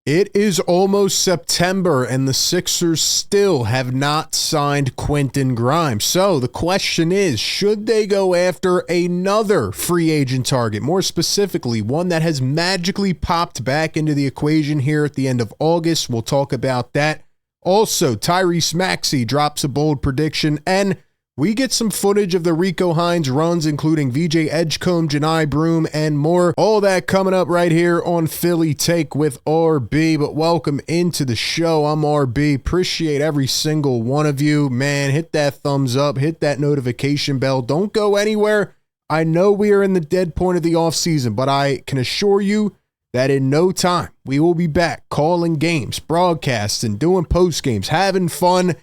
It is almost September, and the Sixers still have not signed Quentin Grimes. So the question is, should they go after another free agent target? More specifically, one that has magically popped back into the equation here at the end of August. We'll talk about that. Also, Tyrese Maxey drops a bold prediction, and we get some footage of the Rico Hines runs, including VJ Edgecombe, Johni Broome, and more. All that coming up right here on Philly Take with RB. But welcome into the show. I'm RB. Appreciate every single one of you. Man, hit that thumbs up. Hit that notification bell. Don't go anywhere. I know we are in the dead point of the offseason, but I can assure you that in no time, we will be back calling games, broadcasting, doing post games, having fun.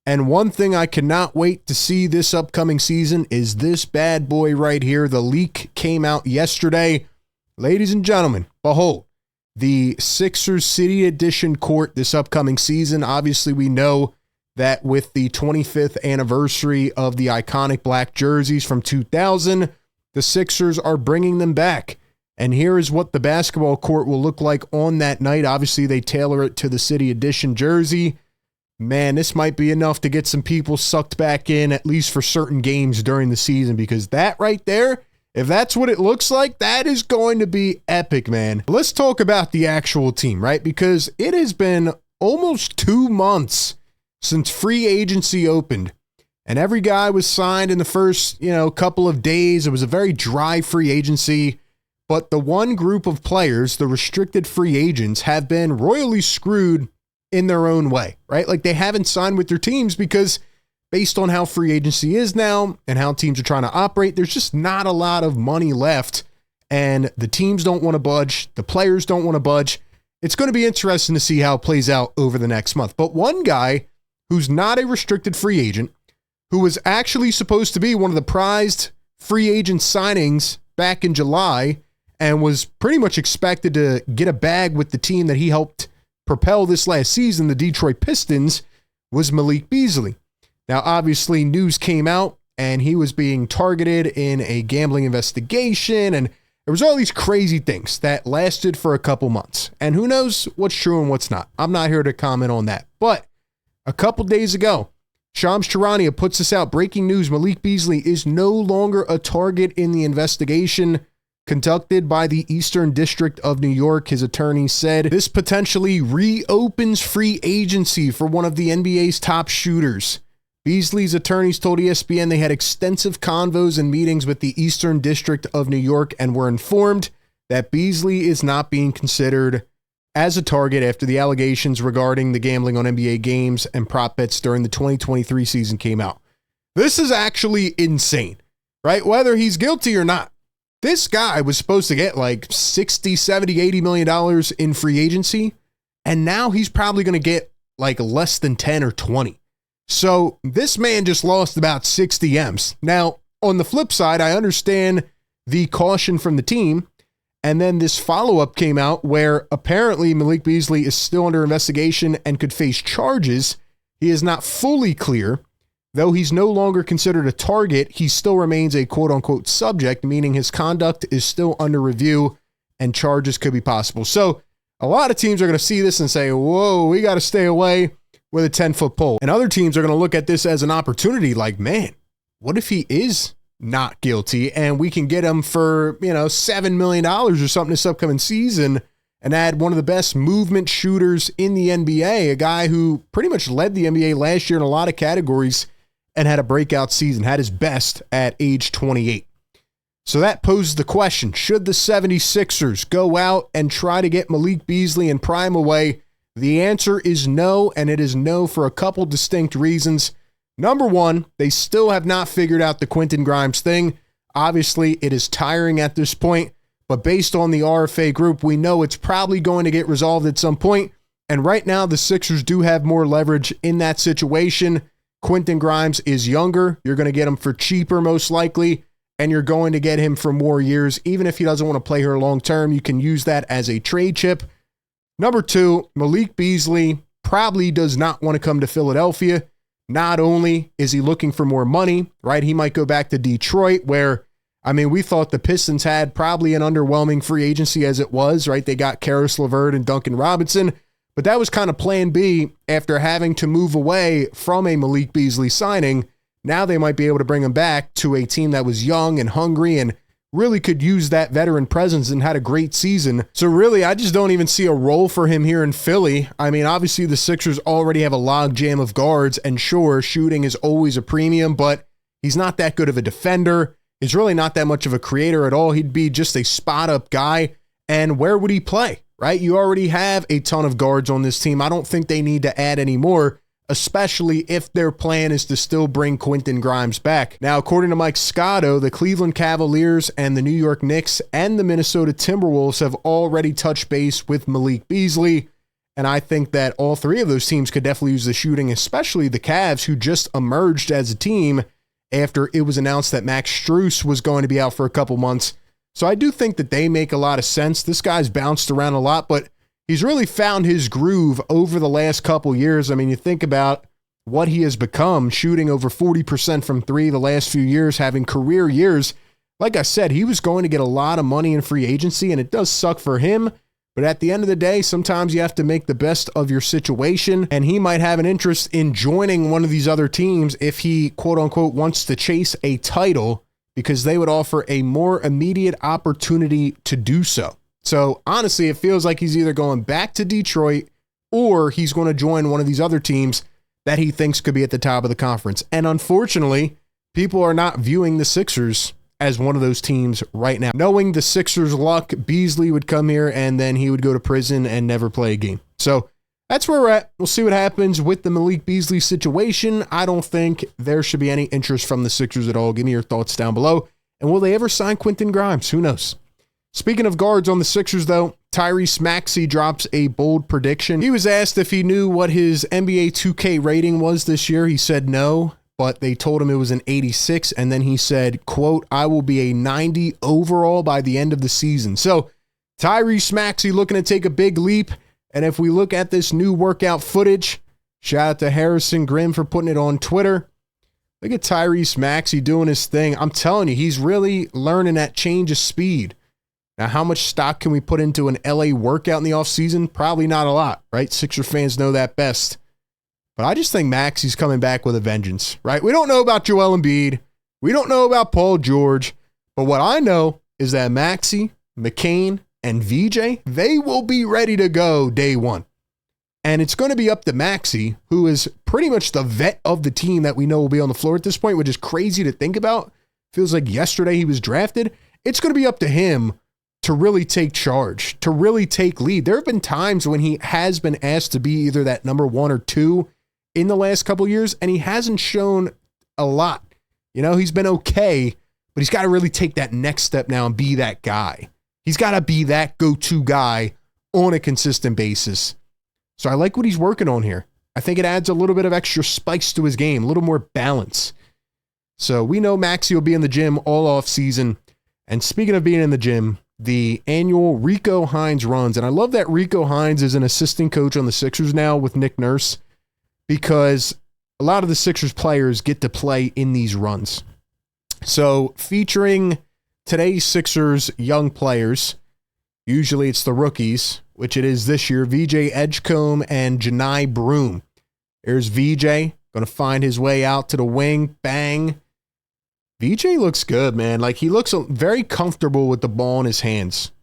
And one thing I cannot wait to see this upcoming season is this bad boy right here. The leak came out yesterday. Ladies and gentlemen, behold, the Sixers City Edition court this upcoming season. Obviously, we know that with the 25th anniversary of the iconic black jerseys from 2000, the Sixers are bringing them back. And here is what the basketball court will look like on that night. Obviously, they tailor it to the City Edition jersey. Man, this might be enough to get some people sucked back in, at least for certain games during the season, because that right there, if that's what it looks like, that is going to be epic, man. Let's talk about the actual team, right? Because it has been almost 2 months since free agency opened, and every guy was signed in the first, couple of days. It was a very dry free agency, but the one group of players, the restricted free agents, have been royally screwed in their own way, right? Like they haven't signed with their teams because based on how free agency is now and how teams are trying to operate, there's just not a lot of money left, and the teams don't want to budge. The players don't want to budge. It's going to be interesting to see how it plays out over the next month. But one guy who's not a restricted free agent, who was actually supposed to be one of the prized free agent signings back in July and was pretty much expected to get a bag with the team that he helped propel this last season, the Detroit Pistons, was Malik Beasley. Now, obviously, news came out and he was being targeted in a gambling investigation, and there was all these crazy things that lasted for a couple months. And who knows what's true and what's not. I'm not here to comment on that. But a couple days ago, Shams Charania puts this out. Breaking news, Malik Beasley is no longer a target in the investigation conducted by the Eastern District of New York. His attorney said this potentially reopens free agency for one of the NBA's top shooters. Beasley's attorneys told ESPN they had extensive convos and meetings with the Eastern District of New York and were informed that Beasley is not being considered as a target after the allegations regarding the gambling on NBA games and prop bets during the 2023 season came out. This is actually insane, right? Whether he's guilty or not. This guy was supposed to get like $60, $70, $80 million in free agency, and now he's probably going to get like less than 10 or 20. So this man just lost about 60 M's. Now, on the flip side, I understand the caution from the team, and then this follow-up came out where apparently Malik Beasley is still under investigation and could face charges. He is not fully clear. Though he's no longer considered a target, he still remains a quote-unquote subject, meaning his conduct is still under review and charges could be possible. So a lot of teams are going to see this and say, whoa, we got to stay away with a 10-foot pole. And other teams are going to look at this as an opportunity like, man, what if he is not guilty and we can get him for, $7 million or something this upcoming season and add one of the best movement shooters in the NBA, a guy who pretty much led the NBA last year in a lot of categories and had a breakout season, had his best at age 28. So that poses the question, should the 76ers go out and try to get Malik Beasley and pry him away? The answer is no, and it is no for a couple distinct reasons. Number one, they still have not figured out the Quentin Grimes thing. Obviously, it is tiring at this point, but based on the RFA group, we know it's probably going to get resolved at some point. And right now, the Sixers do have more leverage in that situation. Quentin Grimes is younger. You're going to get him for cheaper, most likely, and you're going to get him for more years. Even if he doesn't want to play here long term, you can use that as a trade chip. Number two, Malik Beasley probably does not want to come to Philadelphia. Not only is he looking for more money, right? He might go back to Detroit, where I mean, we thought the Pistons had probably an underwhelming free agency as it was, right? They got Karis LeVert and Duncan Robinson, but that was kind of plan B after having to move away from a Malik Beasley signing. Now they might be able to bring him back to a team that was young and hungry and really could use that veteran presence and had a great season. So really, I just don't even see a role for him here in Philly. I mean, obviously the Sixers already have a logjam of guards, and sure, shooting is always a premium, but he's not that good of a defender. He's really not that much of a creator at all. He'd be just a spot-up guy, and where would he play, right? You already have a ton of guards on this team. I don't think they need to add any more, especially if their plan is to still bring Quentin Grimes back. Now, according to Mike Scotto, the Cleveland Cavaliers and the New York Knicks and the Minnesota Timberwolves have already touched base with Malik Beasley, and I think that all three of those teams could definitely use the shooting, especially the Cavs, who just emerged as a team after it was announced that Max Strus was going to be out for a couple months. So I do think that they make a lot of sense. This guy's bounced around a lot, but he's really found his groove over the last couple years. I mean, you think about what he has become, shooting over 40% from three the last few years, having career years. Like I said, he was going to get a lot of money in free agency, and it does suck for him. But at the end of the day, sometimes you have to make the best of your situation, and he might have an interest in joining one of these other teams if he, quote unquote, wants to chase a title, because they would offer a more immediate opportunity to do so. So honestly, it feels like he's either going back to Detroit or he's going to join one of these other teams that he thinks could be at the top of the conference. And unfortunately, people are not viewing the Sixers as one of those teams right now. Knowing the Sixers' luck, Beasley would come here and then he would go to prison and never play a game. So that's where we're at. We'll see what happens with the Malik Beasley situation. I don't think there should be any interest from the Sixers at all. Give me your thoughts down below. And will they ever sign Quentin Grimes? Who knows? Speaking of guards on the Sixers, though, Tyrese Maxey drops a bold prediction. He was asked if he knew what his NBA 2K rating was this year. He said no, but they told him it was an 86, and then he said, quote, "I will be a 90 overall by the end of the season." So Tyrese Maxey looking to take a big leap, and if we look at this new workout footage, shout out to Harrison Grimm for putting it on Twitter. Look at Tyrese Maxey doing his thing. I'm telling you, he's really learning that change of speed. Now, how much stock can we put into an LA workout in the offseason? Probably not a lot, right? Sixer fans know that best. But I just think Maxey's coming back with a vengeance, right? We don't know about Joel Embiid. We don't know about Paul George. But what I know is that Maxey, McCain, and VJ, they will be ready to go day one. And it's going to be up to Maxey, who is pretty much the vet of the team that we know will be on the floor at this point, which is crazy to think about. Feels like yesterday he was drafted. It's going to be up to him to really take charge, to really take lead. There have been times when he has been asked to be either that number one or two in the last couple of years, and he hasn't shown a lot. You know, he's been okay, but he's got to really take that next step now and be that guy. He's got to be that go-to guy on a consistent basis. So I like what he's working on here. I think it adds a little bit of extra spice to his game, a little more balance. So we know Maxey will be in the gym all off season. And speaking of being in the gym, the annual Rico Hines Runs. And I love that Rico Hines is an assistant coach on the Sixers now with Nick Nurse, because a lot of the Sixers players get to play in these runs. So featuring today's Sixers young players, usually it's the rookies, which it is this year, VJ Edgecombe and Johni Broome. There's VJ, going to find his way out to the wing, bang. VJ looks good, man. Like, he looks very comfortable with the ball in his hands.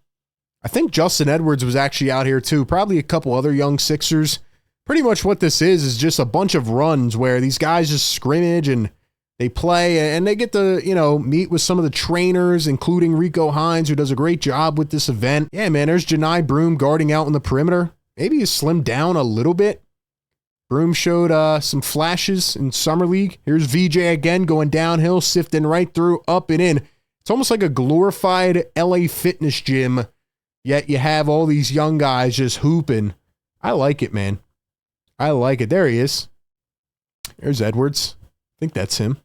I think Justin Edwards was actually out here too. Probably a couple other young Sixers. Pretty much what this is just a bunch of runs where these guys just scrimmage and they play and they get to, you know, meet with some of the trainers, including Rico Hines, who does a great job with this event. Yeah, man, there's Johni Broome guarding out on the perimeter. Maybe he's slimmed down a little bit. Broome showed some flashes in Summer League. Here's VJ again going downhill, sifting right through, up and in. It's almost like a glorified LA fitness gym, yet you have all these young guys just hooping. I like it, man. I like it. There he is. There's Edwards. I think that's him.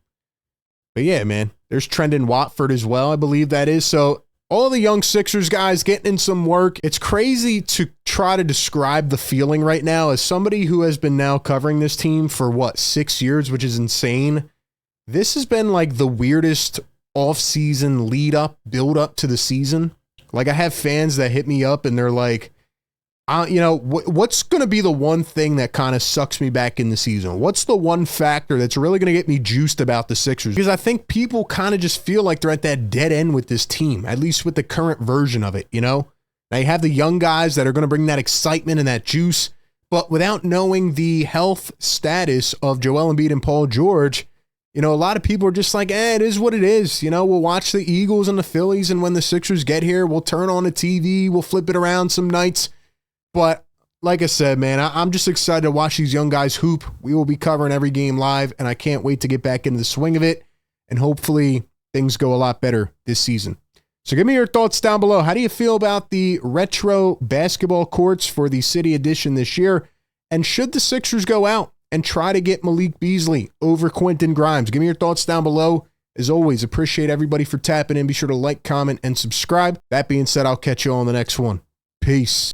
But yeah, man, there's Trendon Watford as well, I believe that is. So all the young Sixers guys getting in some work. It's crazy to try to describe the feeling right now as somebody who has been now covering this team for, 6 years, which is insane. This has been like the weirdest off-season lead up, build up to the season. Like, I have fans that hit me up and they're like, what's going to be the one thing that kind of sucks me back in the season? What's the one factor that's really going to get me juiced about the Sixers? Because I think people kind of just feel like they're at that dead end with this team, at least with the current version of it, Now you have the young guys that are going to bring that excitement and that juice, but without knowing the health status of Joel Embiid and Paul George, a lot of people are just like, it is what it is. We'll watch the Eagles and the Phillies, and when the Sixers get here, we'll turn on the TV, we'll flip it around some nights. But like I said, man, I'm just excited to watch these young guys hoop. We will be covering every game live, and I can't wait to get back into the swing of it, and hopefully things go a lot better this season. So give me your thoughts down below. How do you feel about the retro basketball courts for the City Edition this year? And should the Sixers go out and try to get Malik Beasley over Quentin Grimes? Give me your thoughts down below. As always, appreciate everybody for tapping in. Be sure to like, comment, and subscribe. That being said, I'll catch you on the next one. Peace.